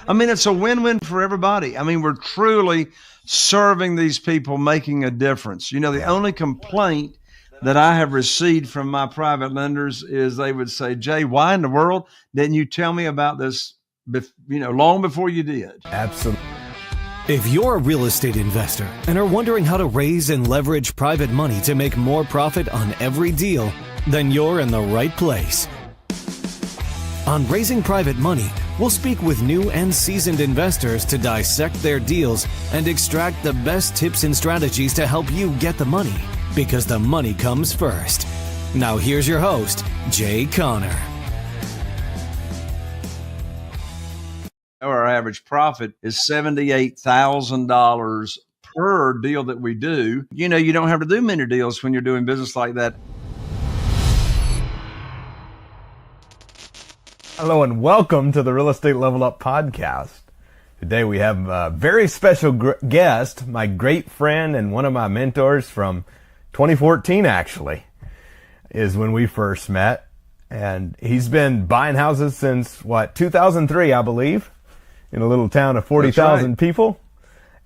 I mean, it's a win-win for everybody. I mean, we're truly serving these people, making a difference. You know, the only complaint that I have received from my private lenders is they would say, Jay, why in the world didn't you tell me about this, long before you did? Absolutely. If you're a real estate investor and are wondering how to raise and leverage private money to make more profit on every deal, then you're in the right place. On Raising Private Money, we'll speak with new and seasoned investors to dissect their deals and extract the best tips and strategies to help you get the money, because the money comes first. Now here's your host, Jay Conner. Our average profit is $78,000 per deal that we do. You know, you don't have to do many deals when you're doing business like that. Hello and welcome to the Real Estate Level Up podcast. Today we have a very special guest, my great friend and one of my mentors from 2014 actually, is when we first met. And he's been buying houses since, 2003, I believe, in a little town of 40,000 people,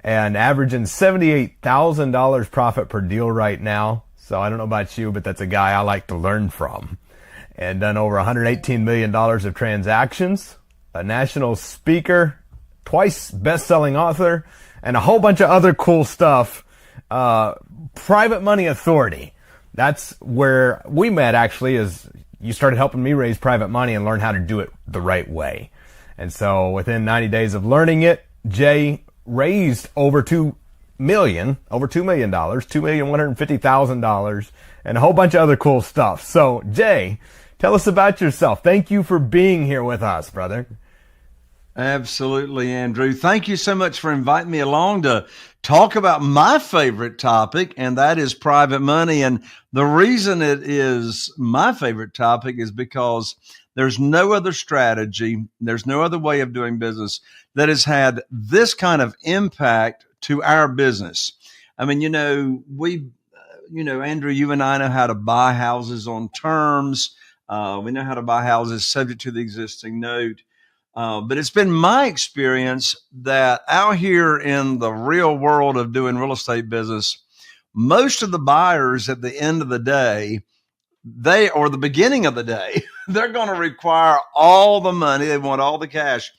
and averaging $78,000 profit per deal right now. So I don't know about you, but that's a guy I like to learn from. And done over $118 million of transactions, a national speaker, twice best-selling author, and a whole bunch of other cool stuff. Private Money Authority. That's where we met, actually, is you started helping me raise private money and learn how to do it the right way. And so within 90 days of learning it, Jay raised over $2 million, $2,150,000, and a whole bunch of other cool stuff. So Jay, tell us about yourself. Thank you for being here with us, brother. Absolutely, Andrew. Thank you so much for inviting me along to talk about my favorite topic, and that is private money. And the reason it is my favorite topic is because there's no other strategy, there's no other way of doing business that has had this kind of impact to our business. I mean, Andrew, you and I know how to buy houses on terms. We know how to buy houses subject to the existing note. But it's been my experience that out here in the real world of doing real estate business, most of the buyers at the end of the day, or the beginning of the day, they're going to require all the money. They want all the cash.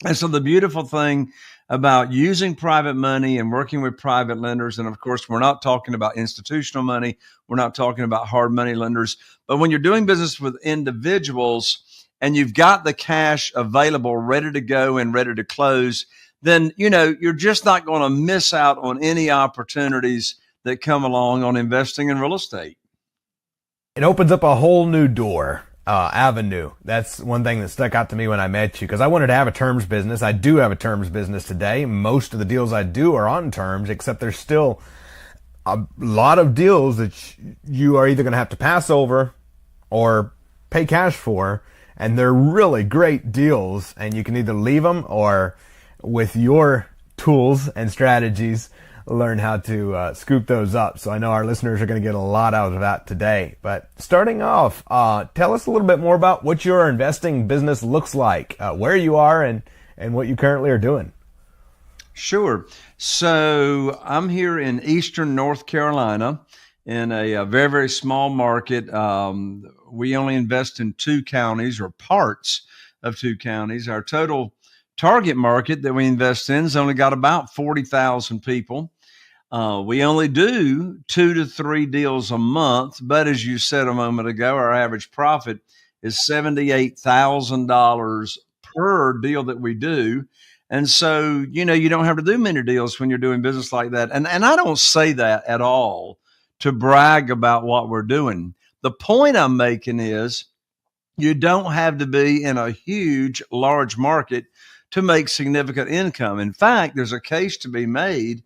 And so the beautiful thing about using private money and working with private lenders, and of course, we're not talking about institutional money. We're not talking about hard money lenders. But when you're doing business with individuals and you've got the cash available, ready to go and ready to close, then, you're just not going to miss out on any opportunities that come along on investing in real estate. It opens up a whole new avenue. That's one thing that stuck out to me when I met you, because I wanted to have a terms business. I do have a terms business today. Most of the deals I do are on terms, except there's still a lot of deals that you are either going to have to pass over or pay cash for, and they're really great deals, and you can either leave them or, with your tools and strategies, learn how to scoop those up. So I know our listeners are going to get a lot out of that today. But starting off, tell us a little bit more about what your investing business looks like, where you are, and what you currently are doing. Sure. So I'm here in Eastern North Carolina in a very, very small market. We only invest in 2 counties, or parts of 2 counties. Our total target market that we invest in has only got about 40,000 people. We only do 2 to 3 deals a month, but as you said a moment ago, our average profit is $78,000 per deal that we do. And so, you don't have to do many deals when you're doing business like that. And I don't say that at all to brag about what we're doing. The point I'm making is you don't have to be in a huge, large market to make significant income. In fact, there's a case to be made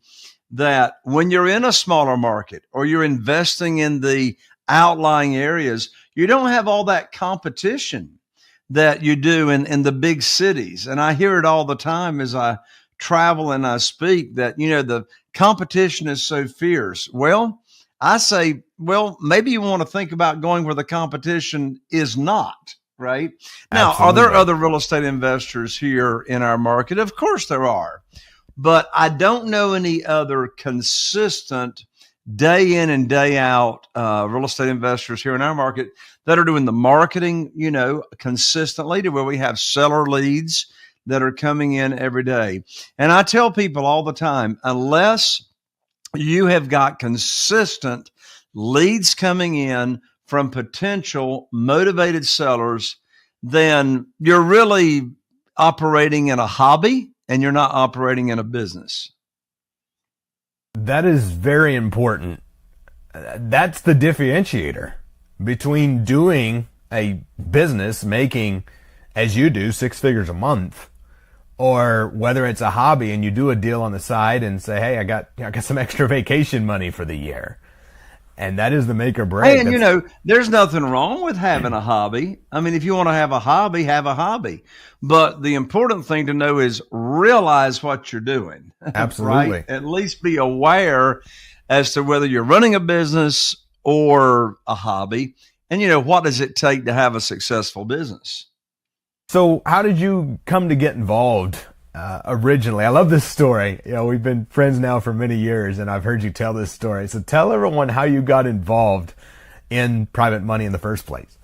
that when you're in a smaller market or you're investing in the outlying areas, you don't have all that competition that you do in the big cities. And I hear it all the time as I travel and I speak that, the competition is so fierce. Well, I say, maybe you want to think about going where the competition is not. right? Now, are there Absolutely. other real estate investors here in our market? Of course there are, but I don't know any other consistent day in and day out real estate investors here in our market that are doing the marketing, consistently to where we have seller leads that are coming in every day. And I tell people all the time, unless you have got consistent leads coming in from potential motivated sellers, then you're really operating in a hobby and you're not operating in a business. That is very important. That's the differentiator between doing a business making, as you do, 6 figures a month, or whether it's a hobby and you do a deal on the side and say, hey, I got some extra vacation money for the year. And that is the make or break. And there's nothing wrong with having a hobby. I mean, if you want to have a hobby, have a hobby. But the important thing to know is realize what you're doing. Absolutely. Right? At least be aware as to whether you're running a business or a hobby. And, what does it take to have a successful business? So how did you come to get involved originally? I love this story. We've been friends now for many years, and I've heard you tell this story. So tell everyone how you got involved in private money in the first place.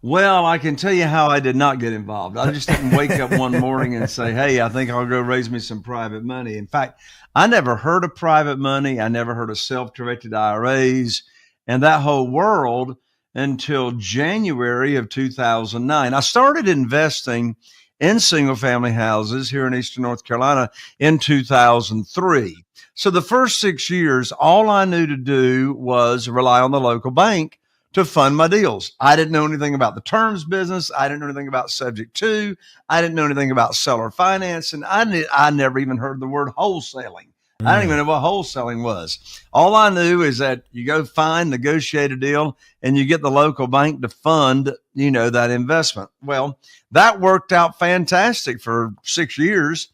Well, I can tell you how I did not get involved. I just didn't wake up one morning and say, hey, I think I'll go raise me some private money. In fact, I never heard of private money. I never heard of self-directed IRAs and that whole world until January of 2009. I started investing in single family houses here in Eastern North Carolina in 2003. So the first 6 years, all I knew to do was rely on the local bank to fund my deals. I didn't know anything about the terms business. I didn't know anything about subject to. I didn't know anything about seller finance. And I never even heard the word wholesaling. I didn't even know what wholesaling was. All I knew is that you go find, negotiate a deal, and you get the local bank to fund, that investment. Well, that worked out fantastic for 6 years.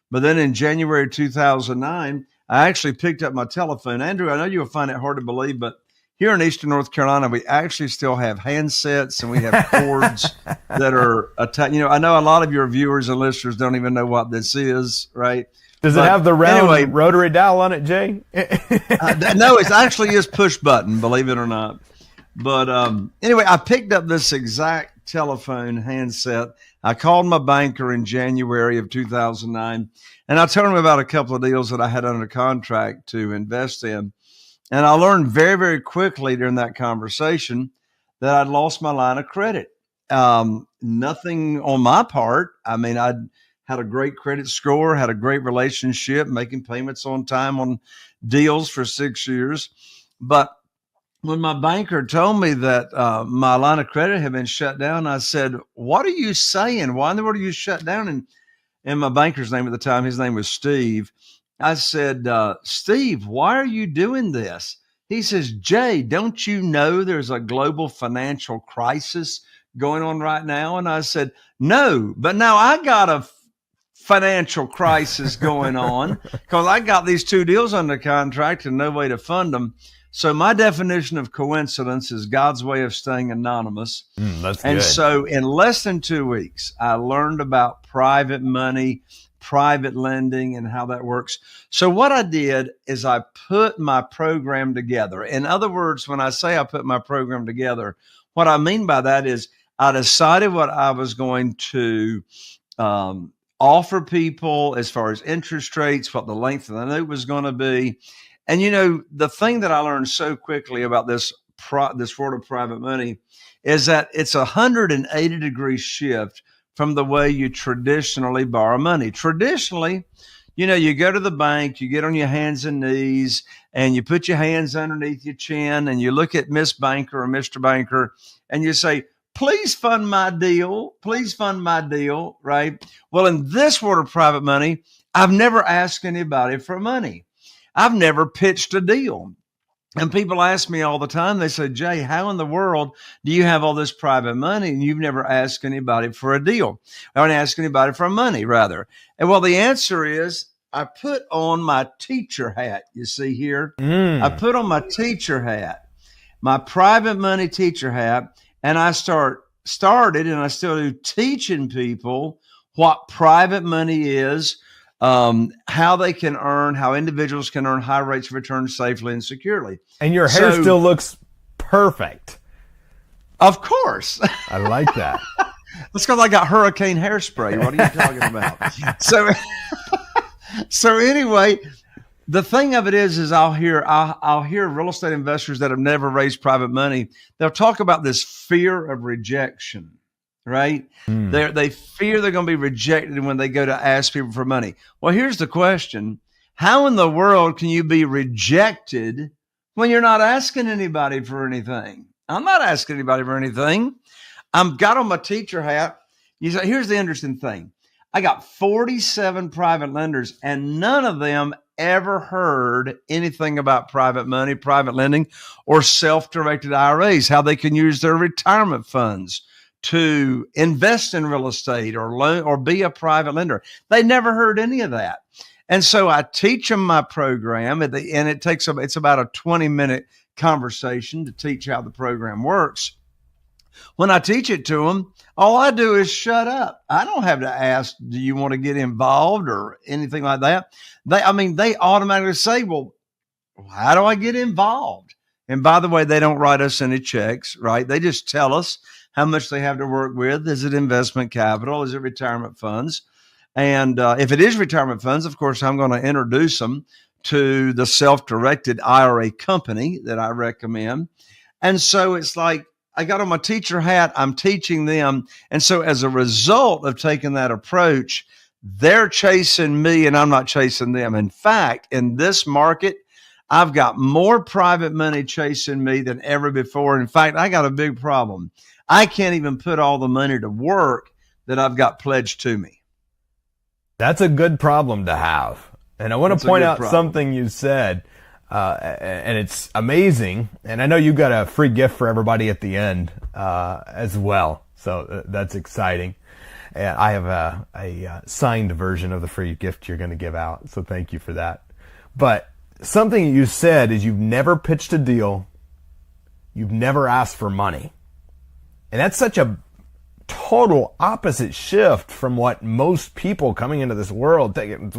But then in January 2009, I actually picked up my telephone. Andrew, I know you'll find it hard to believe, but here in Eastern North Carolina, we actually still have handsets and we have cords that are attached. I know a lot of your viewers and listeners don't even know what this is, right? Does it have the round rotary dial on it, Jay? No, it actually is push button, believe it or not. But anyway, I picked up this exact telephone handset. I called my banker in January of 2009, and I told him about a couple of deals that I had under contract to invest in. And I learned very, very quickly during that conversation that I'd lost my line of credit. Nothing on my part. I mean, I'd had a great credit score, had a great relationship, making payments on time on deals for 6 years. But when my banker told me that my line of credit had been shut down, I said, what are you saying? Why in the world are you shut down? And my banker's name at the time, his name was Steve. I said, Steve, why are you doing this? He says, Jay, don't you know there's a global financial crisis going on right now? And I said, no, but now I got a financial crisis going on because I got these 2 deals under contract and no way to fund them. So my definition of coincidence is God's way of staying anonymous. That's and good. So in less than 2 weeks, I learned about private money, private lending, and how that works. So what I did is I put my program together. In other words, when I say I put my program together, what I mean by that is I decided what I was going to offer people as far as interest rates, what the length of the note was going to be. And, the thing that I learned so quickly about this world of private money is that it's a 180-degree shift from the way you traditionally borrow money. Traditionally, you go to the bank, you get on your hands and knees, and you put your hands underneath your chin, and you look at Miss Banker or Mr. Banker, and you say, please fund my deal. Please fund my deal, right? Well, in this world of private money, I've never asked anybody for money. I've never pitched a deal. And people ask me all the time, they say, Jay, how in the world do you have all this private money and you've never asked anybody for a deal? I haven't asked anybody for money, rather. And well, the answer is I put on my teacher hat, you see here. I put on my teacher hat, my private money teacher hat, and I started, and I still do, teaching people what private money is, how they can earn, how individuals can earn high rates of return safely and securely. And your hair still looks perfect. Of course. I like that. That's because I got hurricane hairspray. What are you talking about? So anyway, the thing of it is I'll hear real estate investors that have never raised private money. They'll talk about this fear of rejection, right? They fear they're going to be rejected when they go to ask people for money. Well, here's the question. How in the world can you be rejected when you're not asking anybody for anything? I'm not asking anybody for anything. I'm got on my teacher hat. Here's the interesting thing. I got 47 private lenders, and none of them ever heard anything about private money, private lending, or self-directed IRAs, how they can use their retirement funds to invest in real estate or loan or be a private lender. They never heard any of that. And so I teach them my program, and it's about a 20-minute conversation to teach how the program works. When I teach it to them, all I do is shut up. I don't have to ask, do you want to get involved or anything like that? They automatically say, well, how do I get involved? And by the way, they don't write us any checks, right? They just tell us how much they have to work with. Is it investment capital? Is it retirement funds? And if it is retirement funds, of course, I'm going to introduce them to the self-directed IRA company that I recommend. And so it's like, I got on my teacher hat, I'm teaching them. And so as a result of taking that approach, they're chasing me and I'm not chasing them. In fact, in this market, I've got more private money chasing me than ever before. In fact, I got a big problem. I can't even put all the money to work that I've got pledged to me. That's a good problem to have. And I want to point out something you said. And it's amazing. And I know you got a free gift for everybody at the end as well. So that's exciting. And I have a signed version of the free gift you're going to give out. So thank you for that. But something you said is you've never pitched a deal. You've never asked for money. And that's such a total opposite shift from what most people coming into this world think. It's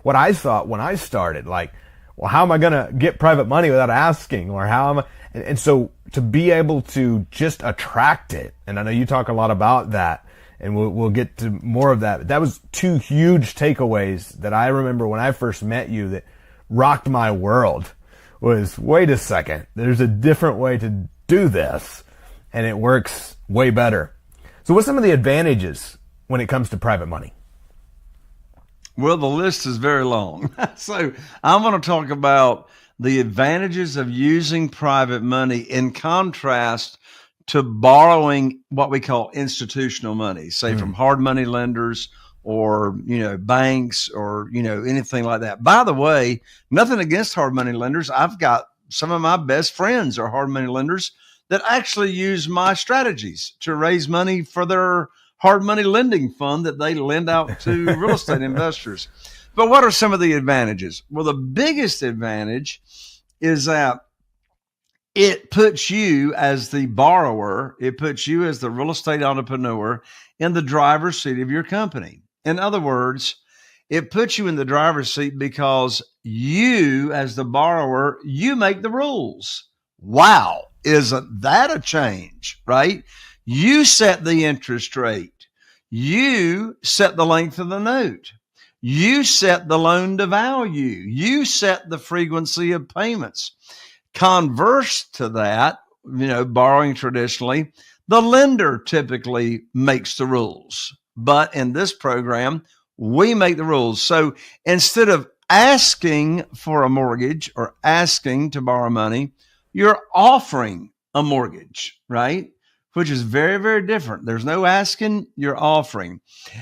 what I thought when I started. Like, well, how am I going to get private money without asking? Or how am I? And so to be able to just attract it, and I know you talk a lot about that, and we'll get to more of that. But that was two huge takeaways that I remember when I first met you that rocked my world. Was, wait a second, there's a different way to do this, and it works way better. So what's some of the advantages when it comes to private money? Well, the list is very long. So I'm going to talk about the advantages of using private money in contrast to borrowing what we call institutional money, say from hard money lenders or, banks or, anything like that. By the way, nothing against hard money lenders. I've got some of my best friends are hard money lenders that actually use my strategies to raise money for their hard money lending fund that they lend out to real estate investors. But what are some of the advantages? Well, the biggest advantage is that it puts you as the borrower, it puts you as the real estate entrepreneur in the driver's seat of your company. In other words, it puts you in the driver's seat because you, as the borrower, you make the rules. Wow, isn't that a change, right? You set the interest rate. You set the length of the note. You set the loan to value. You set the frequency of payments. Converse to that, borrowing traditionally, the lender typically makes the rules. But in this program, we make the rules. So instead of asking for a mortgage or asking to borrow money, you're offering a mortgage, right? Which is very, very different. There's no asking, you're offering.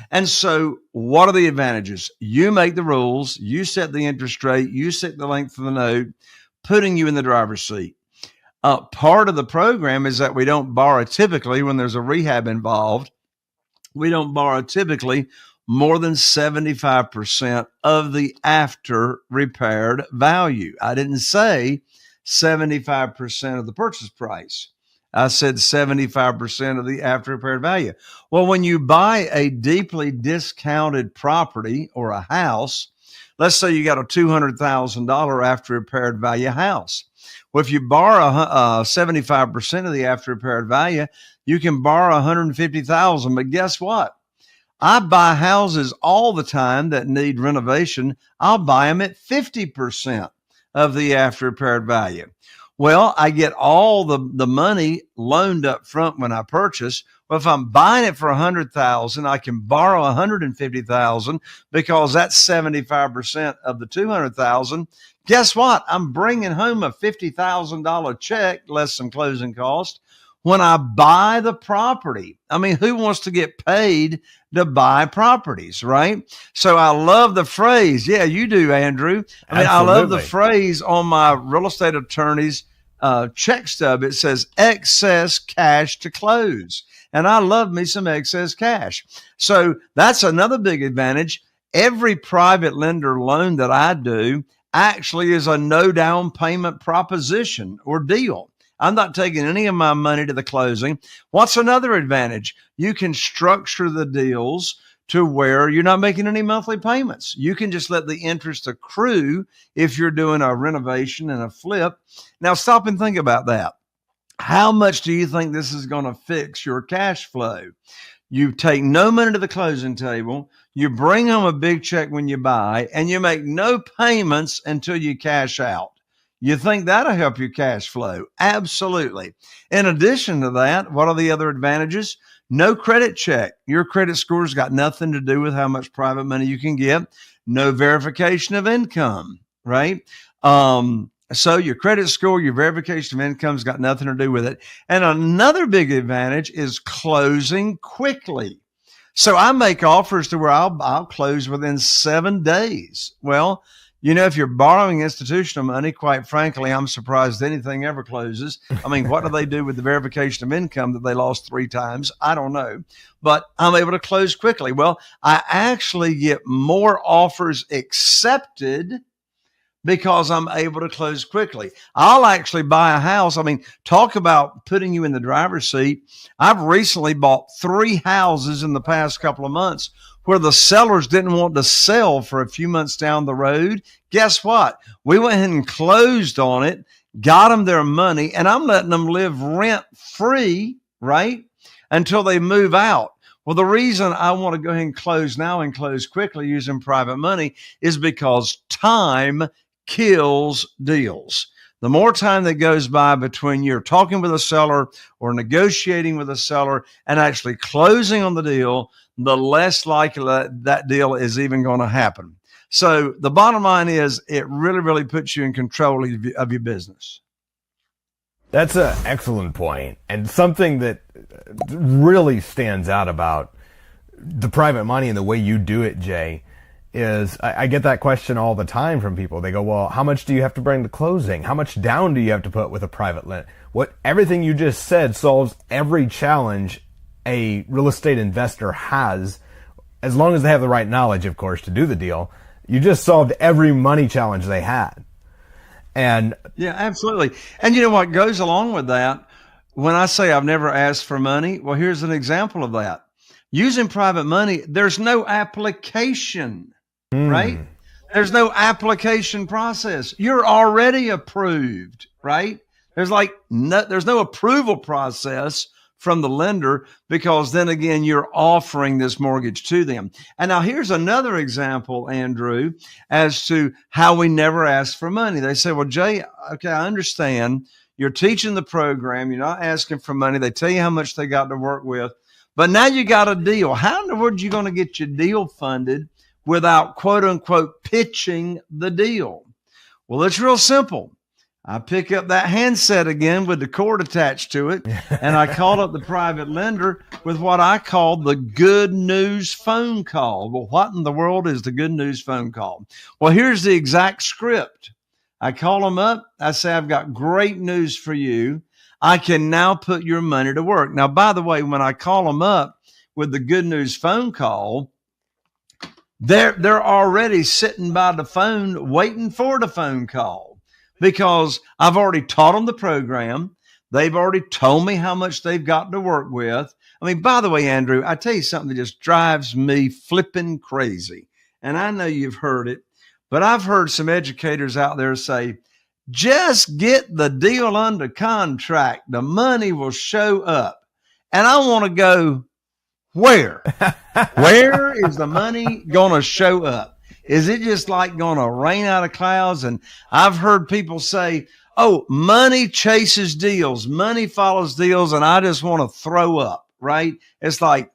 And so what are the advantages? You make the rules, you set the interest rate, you set the length of the note, putting you in the driver's seat. Part of the program is that we don't borrow typically when there's a rehab involved. We don't borrow typically more than 75% of the after repaired value. I didn't say 75% of the purchase price. I said 75% of the after repaired value. Well, when you buy a deeply discounted property or a house, let's say you got a $200,000 after repaired value house. Well, if you borrow 75% of the after repaired value, you can borrow $150,000. But guess what? I buy houses all the time that need renovation. I'll buy them at 50% of the after repaired value. Well, I get all the money loaned up front when I purchase. Well, if I'm buying it for $100,000, I can borrow $150,000 because that's 75% of the $200,000. Guess what? I'm bringing home a $50,000 check, less than closing cost, when I buy the property. I mean, who wants to get paid to buy properties, right? So I love the phrase. Yeah, you do, Andrew. I mean, Absolutely. I love the phrase on my real estate attorney's check stub. It says excess cash to close. And I love me some excess cash. So that's another big advantage. Every private lender loan that I do actually is a no down payment proposition or deal. I'm not taking any of my money to the closing. What's another advantage? You can structure the deals to where you're not making any monthly payments. You can just let the interest accrue if you're doing a renovation and a flip. Now stop and think about that. How much do you think this is going to fix your cash flow? You take no money to the closing table, you bring home a big check when you buy, and you make no payments until you cash out. You think that'll help your cash flow? Absolutely. In addition to that, what are the other advantages? No credit check. Your credit score's got nothing to do with how much private money you can get. No verification of income, right? So your credit score, your verification of income's got nothing to do with it. And another big advantage is closing quickly. So I make offers to where I'll close within 7 days. Well, you know, if you're borrowing institutional money, quite frankly, I'm surprised anything ever closes. I mean, what do they do with the verification of income that they lost 3 times? I don't know, but I'm able to close quickly. Well, I actually get more offers accepted because I'm able to close quickly. I'll actually buy a house. I mean, talk about putting you in the driver's seat. I've recently bought 3 houses in the past couple of months where the sellers didn't want to sell for a few months down the road. Guess what? We went ahead and closed on it, got them their money, and I'm letting them live rent free, right, until they move out. Well, the reason I want to go ahead and close now and close quickly using private money is because time kills deals. The more time that goes by between you're talking with a seller or negotiating with a seller and actually closing on the deal, the less likely that deal is even going to happen. So the bottom line is it really, really puts you in control of your business. That's an excellent point, and something that really stands out about the private money and the way you do it, Jay, is I get that question all the time from people. They go, well, how much do you have to bring to closing? How much down do you have to put with a private lender? Everything you just said solves every challenge a real estate investor has, as long as they have the right knowledge, of course, to do the deal. You just solved every money challenge they had. And yeah, absolutely. And you know what goes along with that? When I say I've never asked for money, well, here's an example of that. Using private money, there's no application, right? There's no application process. You're already approved, right? There's no approval process from the lender, because then again, you're offering this mortgage to them. And now here's another example, Andrew, as to how we never ask for money. They say, well, Jay, okay, I understand. You're teaching the program. You're not asking for money. They tell you how much they got to work with. But now you got a deal. How in the world are you going to get your deal funded without, quote unquote, pitching the deal? Well, it's real simple. I pick up that handset again with the cord attached to it, and I call up the private lender with what I call the good news phone call. Well, what in the world is the good news phone call? Well, here's the exact script. I call them up. I say, I've got great news for you. I can now put your money to work. Now, by the way, when I call them up with the good news phone call, they're already sitting by the phone waiting for the phone call, because I've already taught them the program. They've already told me how much they've got to work with. I mean, by the way, Andrew, I tell you something that just drives me flipping crazy. And I know you've heard it, but I've heard some educators out there say, just get the deal under contract. The money will show up. And I want to go, where? Where is the money going to show up? Is it just like going to rain out of clouds? And I've heard people say, oh, money chases deals. Money follows deals. And I just want to throw up, right? It's like,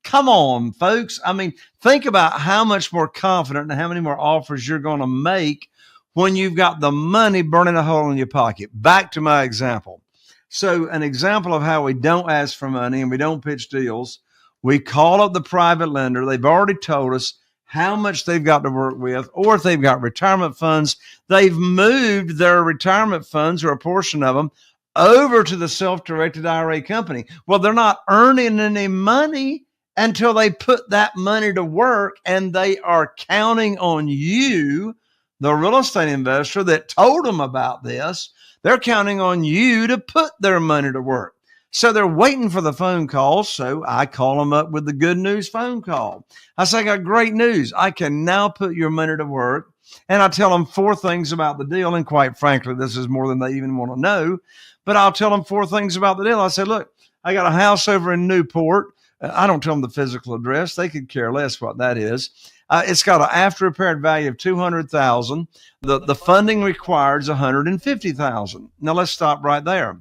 come on, folks. I mean, think about how much more confident and how many more offers you're going to make when you've got the money burning a hole in your pocket. Back to my example. So an example of how we don't ask for money and we don't pitch deals, we call up the private lender. They've already told us how much they've got to work with, or if they've got retirement funds, they've moved their retirement funds or a portion of them over to the self-directed IRA company. Well, they're not earning any money until they put that money to work, and they are counting on you, the real estate investor that told them about this. They're counting on you to put their money to work. So they're waiting for the phone call. So I call them up with the good news phone call. I say, I got great news. I can now put your money to work. And I tell them 4 things about the deal. And quite frankly, this is more than they even want to know. But I'll tell them 4 things about the deal. I say, look, I got a house over in Newport. I don't tell them the physical address. They could care less what that is. It's got an after repaired value of $200,000. The funding required is $150,000. Now let's stop right there.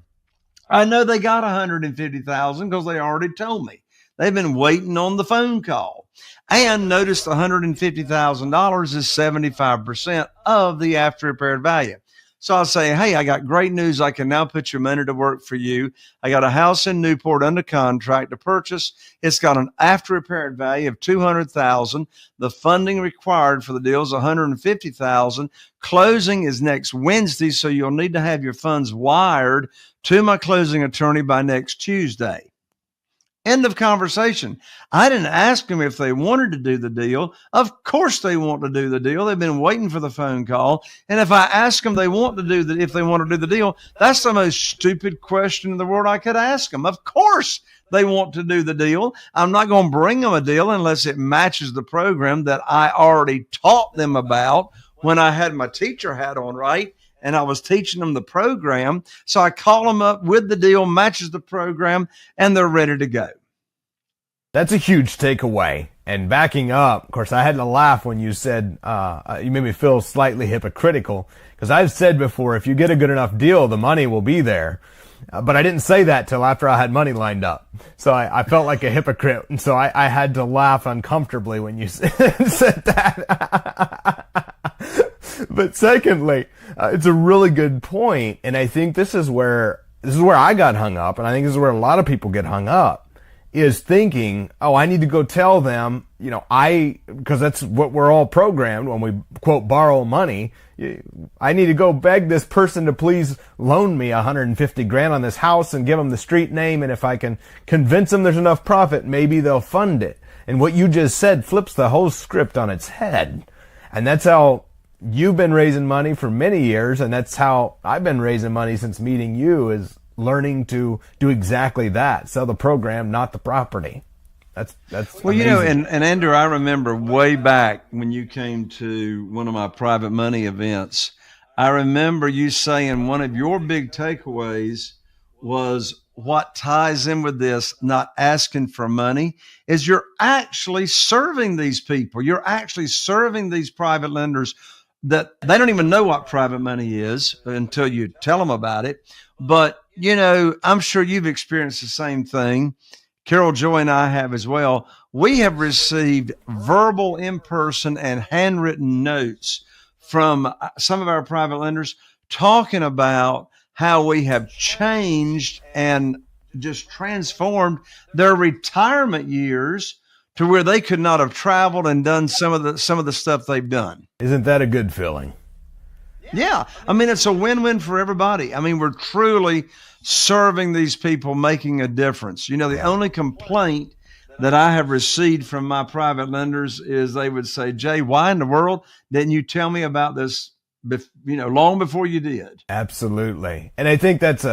I know they got $150,000 because they already told me. They've been waiting on the phone call. And notice the $150,000 is 75% of the after repaired value. So I'll say, hey, I got great news. I can now put your money to work for you. I got a house in Newport under contract to purchase. It's got an after repaired value of $200,000. The funding required for the deal is $150,000. Closing is next Wednesday, so you'll need to have your funds wired to my closing attorney by next Tuesday. End of conversation. I didn't ask them if they wanted to do the deal. Of course they want to do the deal. They've been waiting for the phone call. And if I ask them if they want to do the deal, that's the most stupid question in the world I could ask them. Of course they want to do the deal. I'm not going to bring them a deal unless it matches the program that I already taught them about when I had my teacher hat on, right? And I was teaching them the program. So I call them up with the deal, matches the program, and they're ready to go. That's a huge takeaway. And backing up, of course, I had to laugh when you said, you made me feel slightly hypocritical, because I've said before, if you get a good enough deal, the money will be there. But I didn't say that till after I had money lined up. So I felt like a hypocrite. And so I had to laugh uncomfortably when you said that. But secondly, it's a really good point, and I think this is where I got hung up, and I think this is where a lot of people get hung up, is thinking, oh, I need to go tell them, because that's what we're all programmed when we, quote, borrow money. I need to go beg this person to please loan me $150,000 on this house and give them the street name, and if I can convince them there's enough profit, maybe they'll fund it. And what you just said flips the whole script on its head. And that's how you've been raising money for many years, and that's how I've been raising money since meeting you, is learning to do exactly that. Sell the program, not the property. That's well, amazing. and Andrew, I remember way back when you came to one of my private money events, I remember you saying one of your big takeaways was what ties in with this, not asking for money, is you're actually serving these people. You're actually serving these private lenders that they don't even know what private money is until you tell them about it. But, I'm sure you've experienced the same thing. Carol Joy and I have as well. We have received verbal, in-person, and handwritten notes from some of our private lenders talking about how we have changed and just transformed their retirement years to where they could not have traveled and done some of the stuff they've done. Isn't that a good feeling? Yeah. I mean, it's a win-win for everybody. I mean, we're truly serving these people, making a difference. The only complaint that I have received from my private lenders is they would say, Jay, why in the world didn't you tell me about this, long before you did? Absolutely. And I think that's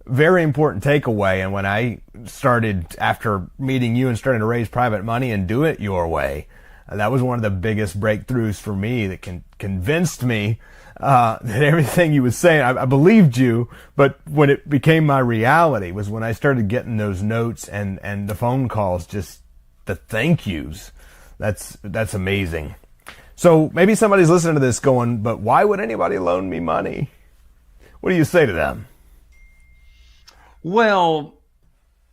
very important takeaway. And when I started, after meeting you and starting to raise private money and do it your way, that was one of the biggest breakthroughs for me that convinced me that everything you was saying, I believed you, but when it became my reality was when I started getting those notes and the phone calls, just the thank yous. That's amazing. So maybe somebody's listening to this going, but why would anybody loan me money? What do you say to them? Well,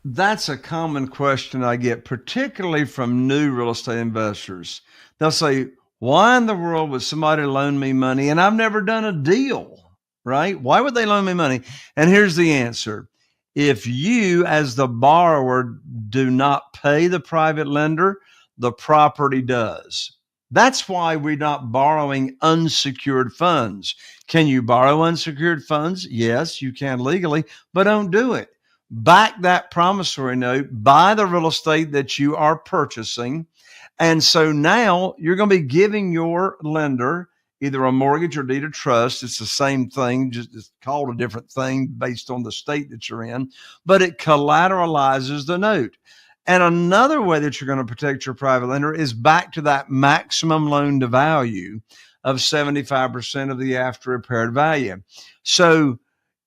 that's a common question I get, particularly from new real estate investors. They'll say, why in the world would somebody loan me money? And I've never done a deal, right? Why would they loan me money? And here's the answer. If you, as the borrower, do not pay the private lender, the property does. That's why we're not borrowing unsecured funds. Can you borrow unsecured funds? Yes, you can legally, but don't do it. Back that promissory note, buy the real estate that you are purchasing. And so now you're going to be giving your lender either a mortgage or deed of trust. It's the same thing, just it's called a different thing based on the state that you're in, but it collateralizes the note. And another way that you're going to protect your private lender is back to that maximum loan to value of 75% of the after repaired value. So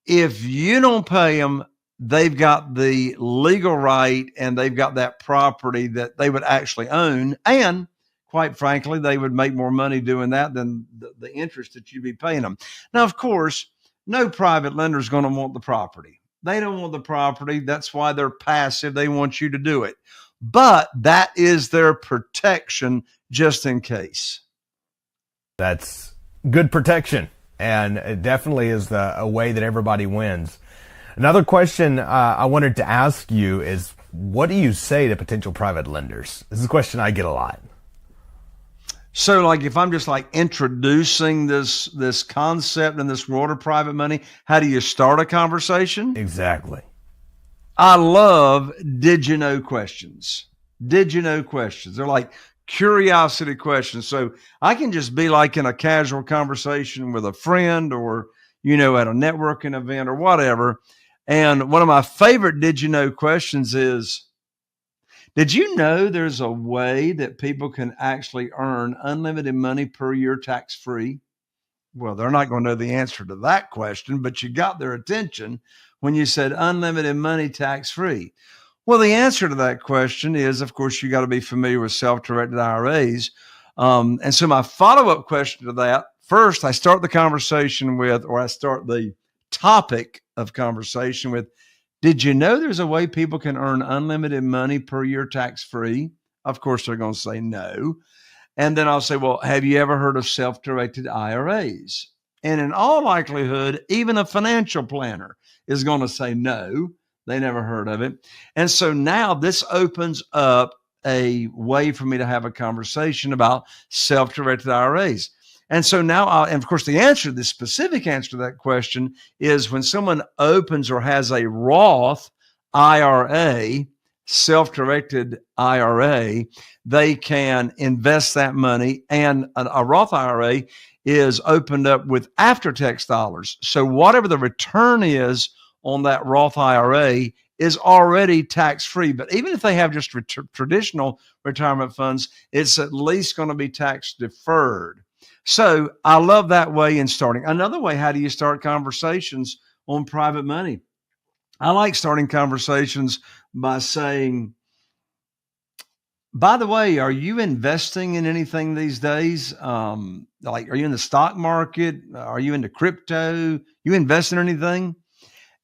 if you don't pay them, they've got the legal right and they've got that property that they would actually own. And quite frankly, they would make more money doing that than the interest that you'd be paying them. Now, of course, no private lender is going to want the property. They don't want the property. That's why they're passive. They want you to do it. But that is their protection just in case. That's good protection. And it definitely is a way that everybody wins. Another question I wanted to ask you is, what do you say to potential private lenders? This is a question I get a lot. So like if I'm just like introducing this concept and this world of private money, how do you start a conversation? Exactly. I love did you know questions. Did you know questions? They're like curiosity questions. So I can just be like in a casual conversation with a friend or, at a networking event or whatever. And one of my favorite did you know questions is, did you know there's a way that people can actually earn unlimited money per year tax-free? Well, they're not going to know the answer to that question, but you got their attention when you said unlimited money tax-free. Well, the answer to that question is, of course, you got to be familiar with self-directed IRAs. And so my follow-up question to that, first, I start the conversation with, or I start the topic of conversation with, did you know there's a way people can earn unlimited money per year tax-free? Of course, they're going to say no. And then I'll say, well, have you ever heard of self-directed IRAs? And in all likelihood, even a financial planner is going to say no, they never heard of it. And so now this opens up a way for me to have a conversation about self-directed IRAs. And so now, and of course, the specific answer to that question is when someone opens or has a Roth IRA, self-directed IRA, they can invest that money, and a Roth IRA is opened up with after-tax dollars. So whatever the return is on that Roth IRA is already tax-free. But even if they have just traditional retirement funds, it's at least going to be tax-deferred. So I love that way in starting. Another way, how do you start conversations on private money? I like starting conversations by saying, by the way, are you investing in anything these days? Like, are you in the stock market? Are you into crypto? You invest in anything?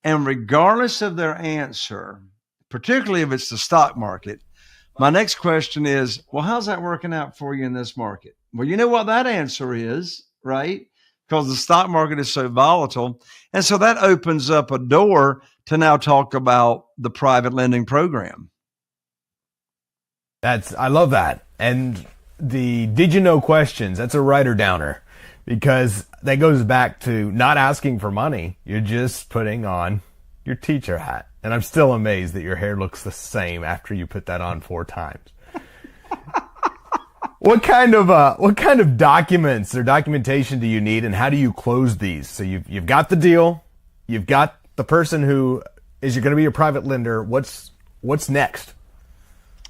And regardless of their answer, particularly if it's the stock market, my next question is, well, how's that working out for you in this market? Well, you know what that answer is, right? Because the stock market is so volatile. And so that opens up a door to now talk about the private lending program. I love that. And the did you know questions, that's a writer downer, because that goes back to not asking for money. You're just putting on your teacher hat. And I'm still amazed that your hair looks the same after you put that on 4 times. What kind of documents or documentation do you need, and how do you close these? So you've got the deal, you've got the person who is going to be your private lender, what's next?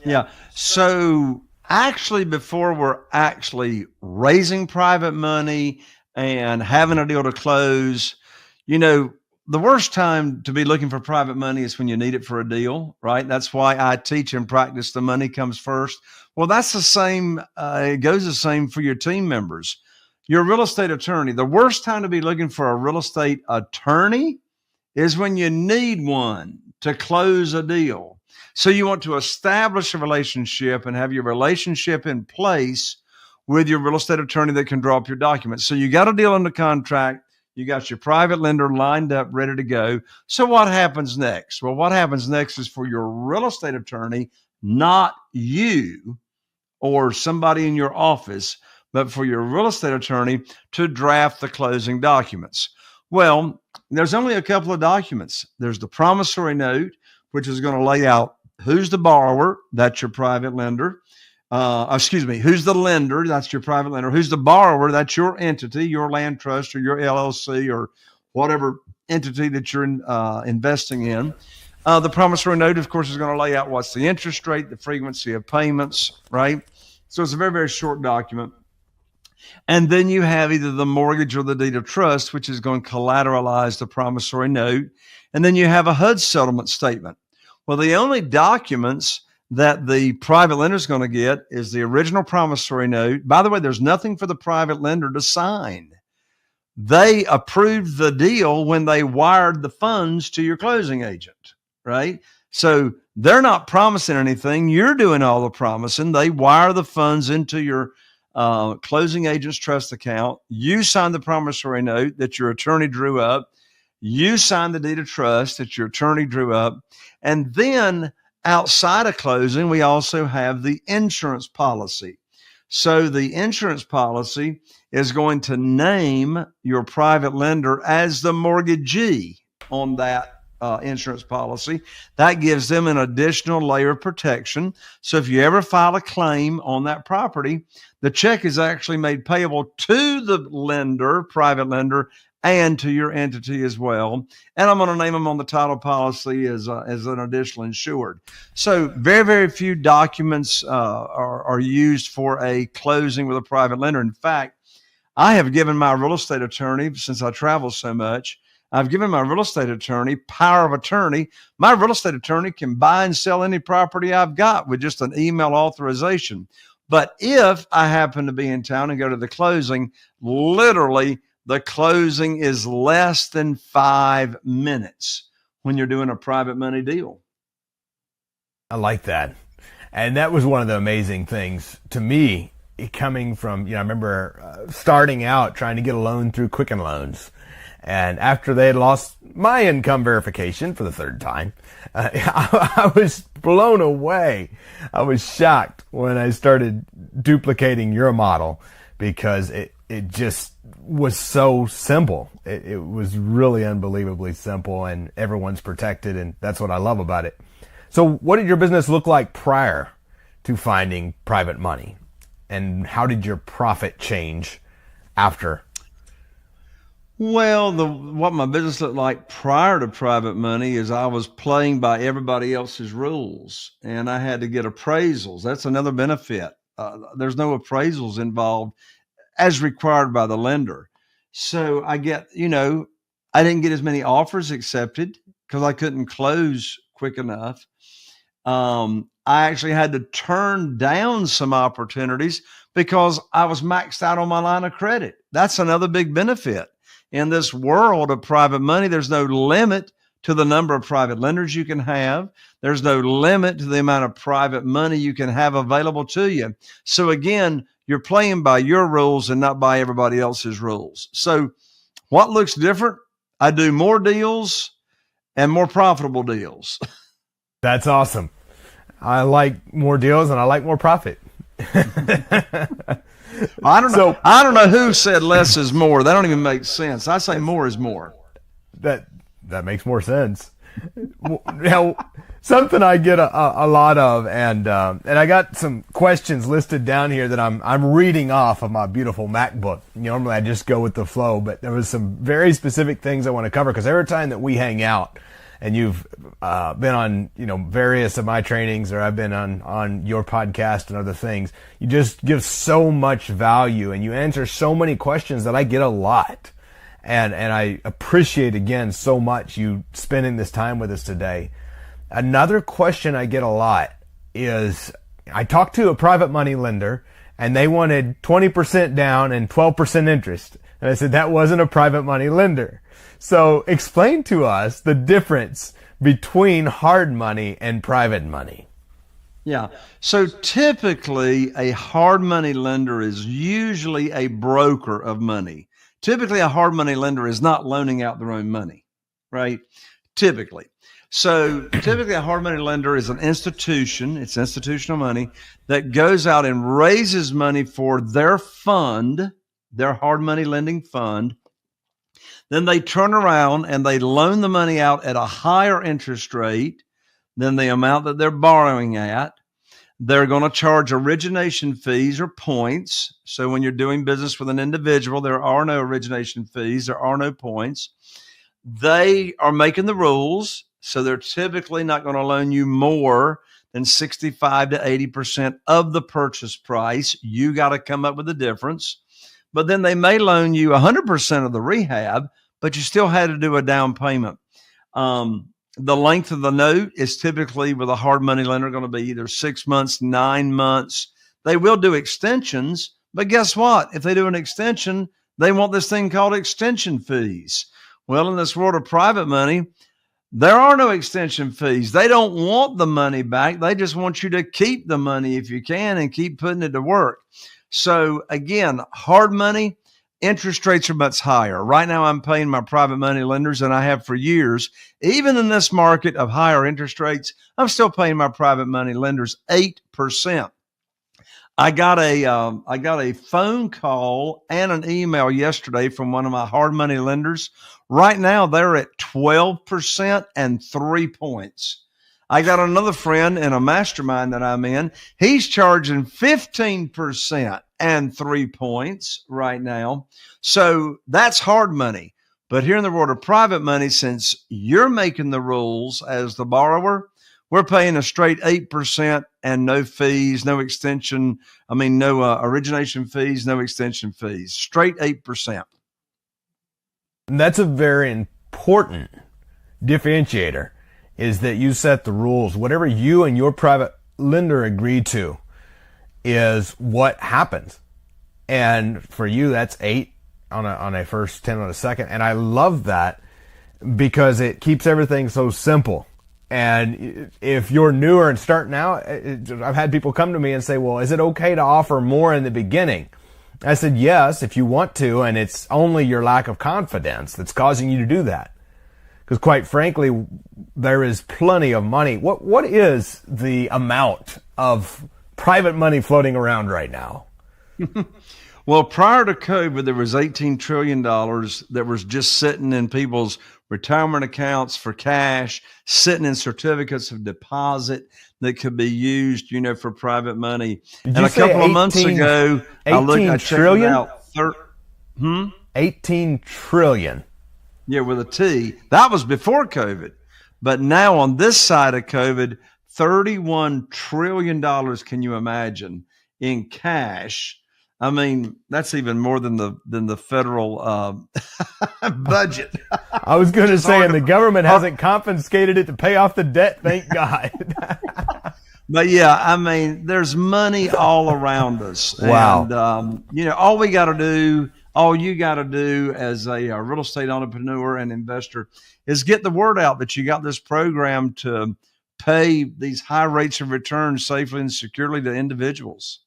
Yeah. So actually, before we're actually raising private money and having a deal to close, the worst time to be looking for private money is when you need it for a deal, right? That's why I teach and practice the money comes first. Well, that's the same. It goes the same for your team members. Your real estate attorney, the worst time to be looking for a real estate attorney is when you need one to close a deal. So you want to establish a relationship and have your relationship in place with your real estate attorney that can draw up your documents. So you got a deal under contract. You got your private lender lined up, ready to go. So what happens next? Well, what happens next is for your real estate attorney, not you or somebody in your office, but for your real estate attorney to draft the closing documents. Well, there's only a couple of documents. There's the promissory note, which is going to lay out who's the borrower, that's your private lender. Who's the lender, that's your private lender. Who's the borrower, that's your entity, your land trust or your LLC or whatever entity that you're investing in. The promissory note, of course, is going to lay out what's the interest rate, the frequency of payments, right? So it's a very, very short document. And then you have either the mortgage or the deed of trust, which is going to collateralize the promissory note. And then you have a HUD settlement statement. Well, the only documents that the private lender is going to get is the original promissory note. By the way, there's nothing for the private lender to sign. They approved the deal when they wired the funds to your closing agent, right? So they're not promising anything. You're doing all the promising. They wire the funds into your closing agent's trust account. You sign the promissory note that your attorney drew up. You sign the deed of trust that your attorney drew up. And then outside of closing, we also have the insurance policy. So the insurance policy is going to name your private lender as the mortgagee on that insurance policy. That gives them an additional layer of protection. So if you ever file a claim on that property, the check is actually made payable to the lender, private lender, and to your entity as well. And I'm going to name them on the title policy as an additional insured. So very, very few documents are used for a closing with a private lender. In fact, I have given my real estate attorney, since I travel so much, I've given my real estate attorney power of attorney. My real estate attorney can buy and sell any property I've got with just an email authorization. But if I happen to be in town and go to the closing, literally the closing is less than 5 minutes when you're doing a private money deal. I like that. And that was one of the amazing things to me, coming from, I remember starting out trying to get a loan through Quicken Loans. And after they had lost my income verification for the third time, I was blown away. I was shocked when I started duplicating your model, because it just was so simple. It was really unbelievably simple, and everyone's protected, and that's what I love about it. So what did your business look like prior to finding private money? And how did your profit change after? Well, what my business looked like prior to private money is I was playing by everybody else's rules, and I had to get appraisals. That's another benefit. There's no appraisals involved as required by the lender. So I didn't get as many offers accepted because I couldn't close quick enough. I actually had to turn down some opportunities because I was maxed out on my line of credit. That's another big benefit. In this world of private money, there's no limit to the number of private lenders you can have. There's no limit to the amount of private money you can have available to you. So again, you're playing by your rules and not by everybody else's rules. So what looks different? I do more deals and more profitable deals. That's awesome. I like more deals and I like more profit. I don't know who said less is more. That don't even make sense. I say more is more. That makes more sense. Now, something I get a lot of, and I got some questions listed down here that I'm reading off of my beautiful MacBook. Normally I just go with the flow, but there was some very specific things I want to cover, because every time that we hang out, and you've been on various of my trainings, or I've been on your podcast and other things, you just give so much value, and you answer so many questions that I get a lot. And I appreciate, again, so much you spending this time with us today. Another question I get a lot is, I talked to a private money lender, and they wanted 20% down and 12% interest. And I said, that wasn't a private money lender. So explain to us the difference between hard money and private money. Yeah. So typically, a hard money lender is usually a broker of money. Typically, a hard money lender is not loaning out their own money, right? Typically. So typically, a hard money lender is an institution. It's institutional money that goes out and raises money for their fund, their hard money lending fund. Then they turn around and they loan the money out at a higher interest rate than the amount that they're borrowing at. They're going to charge origination fees or points. So when you're doing business with an individual, there are no origination fees. There are no points. They are making the rules. So they're typically not going to loan you more than 65 to 80% of the purchase price. You got to come up with the difference. But then they may loan you 100% of the rehab, but you still had to do a down payment. The length of the note is typically, with a hard money lender, going to be either 6 months, 9 months. They will do extensions, but guess what? If they do an extension, they want this thing called extension fees. Well, in this world of private money, there are no extension fees. They don't want the money back. They just want you to keep the money if you can and keep putting it to work. So again, hard money, interest rates are much higher. Right now, I'm paying my private money lenders, and I have for years. Even in this market of higher interest rates, I'm still paying my private money lenders 8%. I got a phone call and an email yesterday from one of my hard money lenders. Right now, they're at 12% and 3 points. I got another friend in a mastermind that I'm in. He's charging 15% and 3 points right now. So that's hard money. But here in the world of private money, since you're making the rules as the borrower, we're paying a straight 8% and no fees, no extension. No origination fees, no extension fees, straight 8%. And that's a very important differentiator, is that you set the rules. Whatever you and your private lender agree to is what happens. And for you, that's 8 on a first, 10 on a second. And I love that, because it keeps everything so simple. And if you're newer and starting out, I've had people come to me and say, well, is it okay to offer more in the beginning? I said, yes, if you want to, and it's only your lack of confidence that's causing you to do that. Because quite frankly, there is plenty of money. What is the amount of private money floating around right now? Well, prior to COVID, there was $18 trillion that was just sitting in people's retirement accounts for cash, sitting in certificates of deposit that could be used, for private money. Did and a couple of months ago, I checked it out. 18 trillion. Yeah, with a T. That was before COVID. But now on this side of COVID, $31 trillion, can you imagine, in cash. That's even more than the federal budget. I was going to say, and the government hasn't confiscated it to pay off the debt, thank God. But yeah, there's money all around us. Wow. And, all you got to do as a real estate entrepreneur and investor is get the word out that you got this program to pay these high rates of return safely and securely to individuals.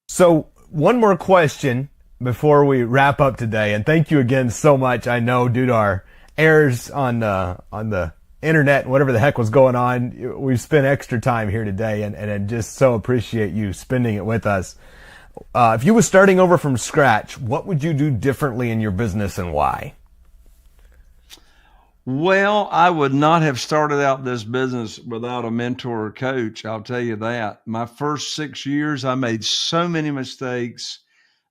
So one more question before we wrap up today, and thank you again so much. I know due to our errors on the internet and whatever the heck was going on, we've spent extra time here today, and I just so appreciate you spending it with us. If you were starting over from scratch, what would you do differently in your business and why? Well, I would not have started out this business without a mentor or coach. I'll tell you that. My first 6 years, I made so many mistakes.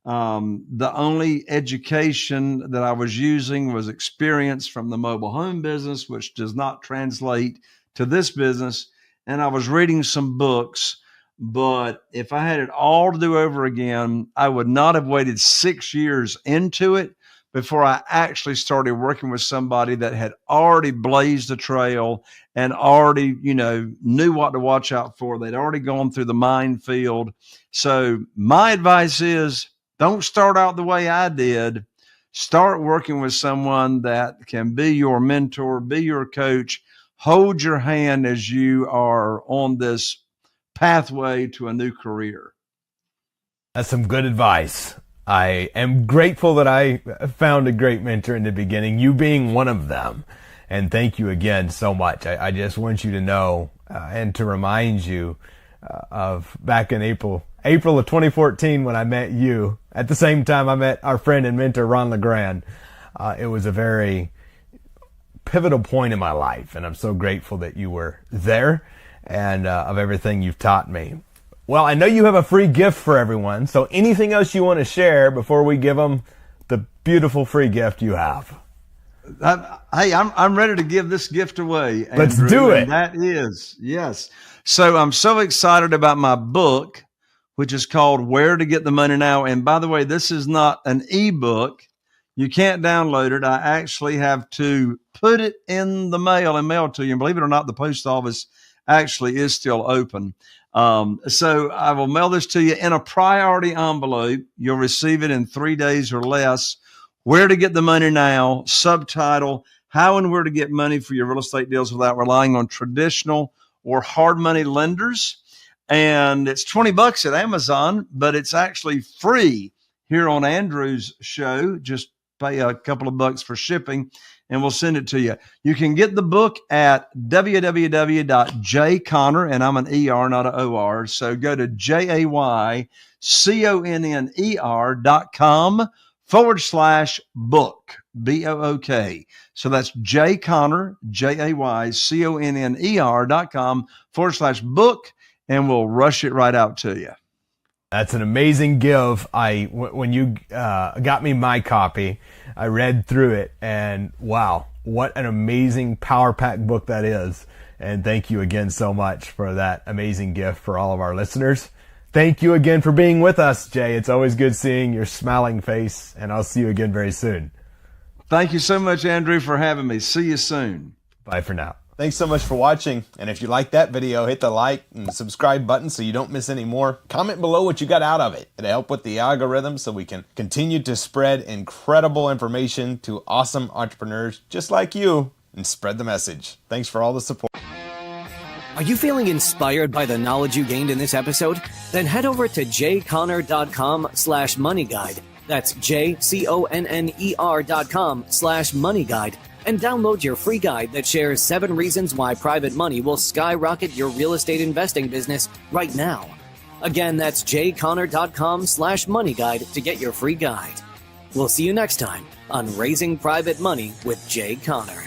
The only education that I was using was experience from the mobile home business, which does not translate to this business. And I was reading some books, but if I had it all to do over again, I would not have waited 6 years into it before I actually started working with somebody that had already blazed a trail and already, knew what to watch out for. They'd already gone through the minefield. So my advice is, don't start out the way I did. Start working with someone that can be your mentor, be your coach, hold your hand as you are on this pathway to a new career. That's some good advice. I am grateful that I found a great mentor in the beginning, you being one of them. And thank you again so much. I just want you to know and to remind you of back in April of 2014 when I met you. At the same time I met our friend and mentor, Ron LeGrand. It was a very pivotal point in my life, and I'm so grateful that you were there and of everything you've taught me. Well, I know you have a free gift for everyone, so anything else you want to share before we give them the beautiful free gift you have? Hey, I'm ready to give this gift away, Andrew. Let's do it. And that is, yes. So I'm so excited about my book, which is called Where to Get the Money Now. And by the way, this is not an ebook. You can't download it. I actually have to put it in the mail and mail to you. And believe it or not, the post office actually is still open. So I will mail this to you in a priority envelope. You'll receive it in 3 days or less. Where to Get the Money Now, subtitle, How and Where to Get Money for Your Real Estate Deals Without Relying on Traditional or Hard Money Lenders. And it's $20 at Amazon, but it's actually free here on Andrew's show. Just pay a couple of bucks for shipping and we'll send it to you. You can get the book at www.jayconner, and I'm an ER, not an OR. So go to JAYCONNER.com/book, BOOK. So that's Jayconner, JAYCONNER.com/book, and we'll rush it right out to you. That's an amazing give. When you got me my copy, I read through it, and wow, what an amazing power pack book that is. And thank you again so much for that amazing gift for all of our listeners. Thank you again for being with us, Jay. It's always good seeing your smiling face, and I'll see you again very soon. Thank you so much, Andrew, for having me. See you soon. Bye for now. Thanks so much for watching. And if you liked that video, hit the like and subscribe button so you don't miss any more. Comment below what you got out of it. It'll help with the algorithm so we can continue to spread incredible information to awesome entrepreneurs just like you and spread the message. Thanks for all the support. Are you feeling inspired by the knowledge you gained in this episode? Then head over to jayconner.com/moneyguide. That's JCONNER.com/moneyguide. And download your free guide that shares 7 reasons why private money will skyrocket your real estate investing business right now. Again, that's jayconner.com/moneyguide to get your free guide. We'll see you next time on Raising Private Money with Jay Conner.